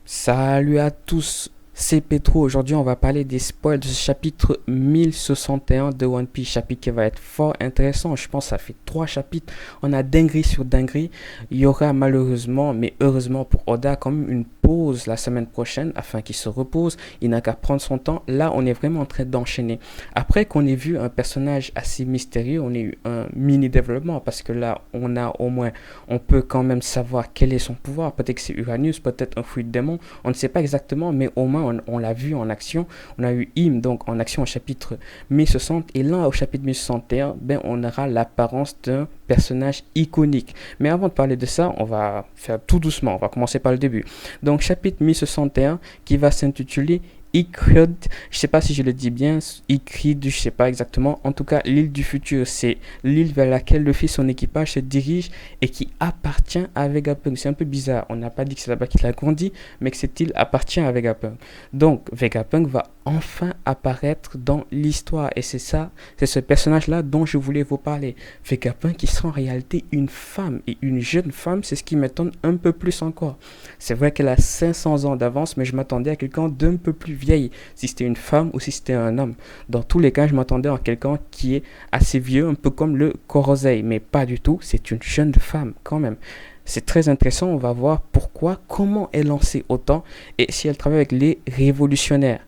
Salut à tous, c'est Petro. Aujourd'hui, on va parler des spoils de ce chapitre 1061 de One Piece. Chapitre qui va être fort intéressant. Je pense que ça fait 3 chapitres. On a dinguerie sur dinguerie. Il y aura malheureusement, mais heureusement pour Oda, quand même une pause la semaine prochaine afin qu'il se repose. Il n'a qu'à prendre son temps. Là, on est vraiment en train d'enchaîner. Après qu'on ait vu un personnage assez mystérieux, on a eu un mini développement parce que là, on peut quand même savoir quel est son pouvoir. Peut-être que c'est Uranus, peut-être un fruit de démon. On ne sait pas exactement, mais au moins on l'a vu en action. On a eu Im donc en action au chapitre 1060 et là au chapitre 1061, ben, on aura l'apparence d'un personnage iconique. Mais avant de parler de ça, on va faire tout doucement. On va commencer par le début. Donc chapitre 1061 qui va s'intituler Ikrid, je sais pas si je le dis bien, Ikrid, je sais pas exactement. En tout cas, l'île du futur, c'est l'île vers laquelle le fils et son équipage se dirigent et qui appartient à Vegapunk. C'est un peu bizarre. On n'a pas dit que c'est là-bas qu'il a grandi, mais que cette île appartient à Vegapunk. Donc, Vegapunk va enfin apparaître dans l'histoire et c'est ça, c'est ce personnage-là dont je voulais vous parler. Vegapunk qui sera en réalité une femme et une jeune femme, c'est ce qui m'étonne un peu plus encore. C'est vrai qu'elle a 500 ans d'avance, mais je m'attendais à quelqu'un d'un peu plus vieille, si c'était une femme ou si c'était un homme. Dans tous les cas, je m'attendais à quelqu'un qui est assez vieux, un peu comme le Korosei, mais pas du tout, c'est une jeune femme quand même. C'est très intéressant, on va voir pourquoi, comment elle en sait autant et si elle travaille avec les révolutionnaires.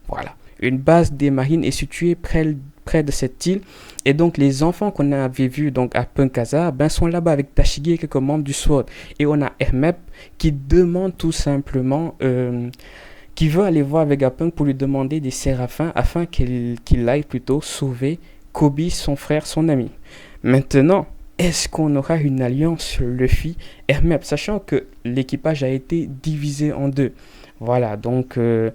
Voilà. Une base des marines est située près de cette île et donc les enfants qu'on avait vus donc à Punkasa ben, sont là-bas avec Tashigi et quelques membres du SWORD. Et on a Hermep qui demande tout simplement qui veut aller voir Vegapunk pour lui demander des séraphins afin qu'il aille plutôt sauver Koby, son frère, son ami. Maintenant, est-ce qu'on aura une alliance Luffy Hermep, sachant que l'équipage a été divisé en deux. Voilà, donc ce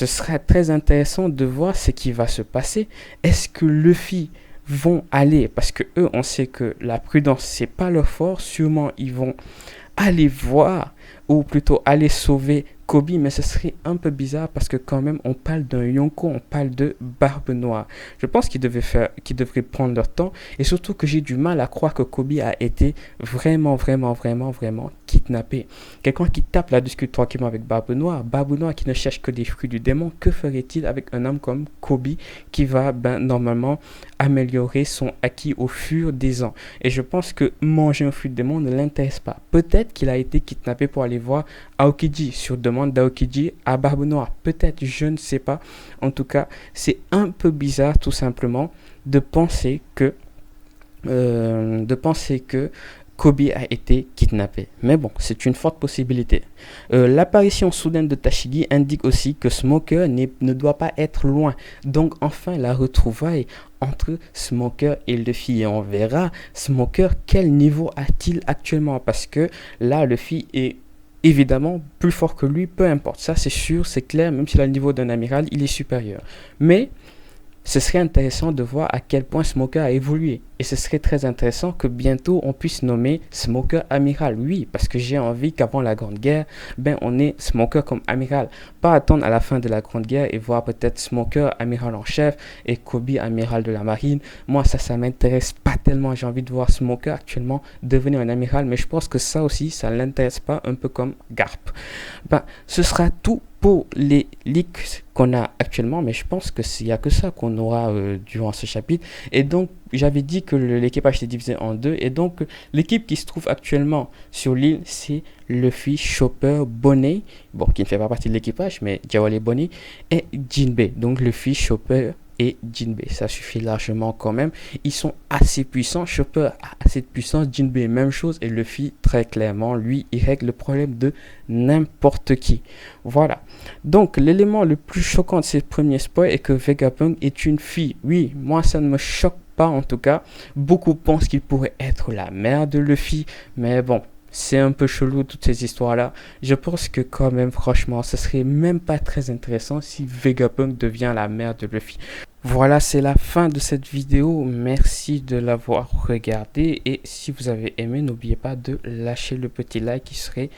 sera très intéressant de voir ce qui va se passer. Est-ce que Luffy vont aller, parce que eux, on sait que la prudence, c'est pas leur fort, sûrement ils vont aller voir, ou plutôt aller sauver Koby, mais ce serait un peu bizarre parce que quand même on parle d'un Yonko, on parle de Barbe Noire. Je pense qu'ils devraient prendre leur temps et surtout que j'ai du mal à croire que Koby a été vraiment kidnappé. Quelqu'un qui tape la discute tranquillement avec Barbe Noire qui ne cherche que des fruits du démon, que ferait-il avec un homme comme Koby qui va normalement améliorer son acquis au fur des ans. Et je pense que manger un fruit du démon ne l'intéresse pas. Peut-être qu'il a été kidnappé pour aller voir Aokiji sur demande d'Aokiji à Barbe Noire. Peut-être, je ne sais pas. En tout cas, c'est un peu bizarre tout simplement de penser que Koby a été kidnappé. Mais bon, c'est une forte possibilité. L'apparition soudaine de Tashigi indique aussi que Smoker ne doit pas être loin. Donc enfin la retrouvaille entre Smoker et Luffy. Et on verra Smoker quel niveau a-t-il actuellement. Parce que là, Luffy est évidemment plus fort que lui, peu importe. Ça c'est sûr, c'est clair, même s'il a le niveau d'un amiral, il est supérieur. Mais ce serait intéressant de voir à quel point Smoker a évolué. Et ce serait très intéressant que bientôt on puisse nommer Smoker amiral. Oui, parce que j'ai envie qu'avant la Grande Guerre, ben on ait Smoker comme amiral. Pas attendre à la fin de la Grande Guerre et voir peut-être Smoker amiral en chef et Koby amiral de la marine. Moi ça m'intéresse pas tellement. J'ai envie de voir Smoker actuellement devenir un amiral. Mais je pense que ça aussi, ça l'intéresse pas, un peu comme Garp. Ben, ce sera tout pour les leaks qu'on a actuellement, mais je pense que s'il n'y a que ça qu'on aura durant ce chapitre. Et donc, j'avais dit que l'équipage est divisé en deux, et donc l'équipe qui se trouve actuellement sur l'île, c'est Luffy, Chopper, Bonnet, bon, qui ne fait pas partie de l'équipage, mais Jawale et Bonnet, et Jinbei. Donc Luffy, Chopper et Jinbei, ça suffit largement quand même. Ils sont assez puissants, Chopper a assez de puissance, Jinbei même chose, et Luffy très clairement, lui, il règle le problème de n'importe qui. Voilà. Donc l'élément le plus choquant de ces premiers spoils est que Vegapunk est une fille. Oui, moi ça ne me choque pas en tout cas. Beaucoup pensent qu'il pourrait être la mère de Luffy, mais bon. C'est un peu chelou toutes ces histoires-là. Je pense que quand même, franchement, ce serait même pas très intéressant si Vegapunk devient la mère de Luffy. Voilà, c'est la fin de cette vidéo. Merci de l'avoir regardé. Et si vous avez aimé, n'oubliez pas de lâcher le petit like qui serait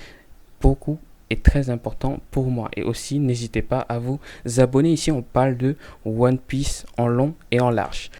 beaucoup et très important pour moi. Et aussi, n'hésitez pas à vous abonner. Ici, on parle de One Piece en long et en large.